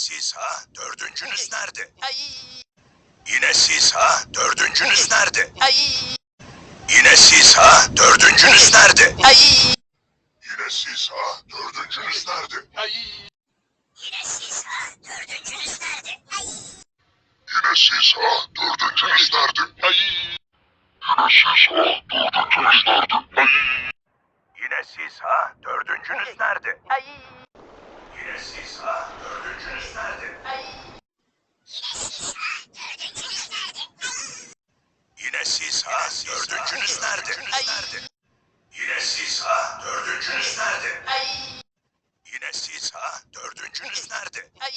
siz ha? Dördüncünüz nerede? Ay. Yine siz ha? Dördüncünüz nerede? Ay. Yine siz ha? Dördüncünüz nerede? Ay. Yine siz ha? Dördüncünüz nerede? Ay. Yine siz ha? Dördüncünüz nerede? Ay. Yine siz ha? Dördüncünüz nerede? Ay. Yine siz ha? Dördüncünüz nerede? Yine siz ha? Dördüncünüz nerede? Ay. Yine siz ha? Dördüncünüz nerede? Ay. Yine siz ha? Dördüncünüz nerede? Yine siz ha? Dördüncünüz nerede? Ay. Yine siz ha? Dördüncünüz nerede? Ay.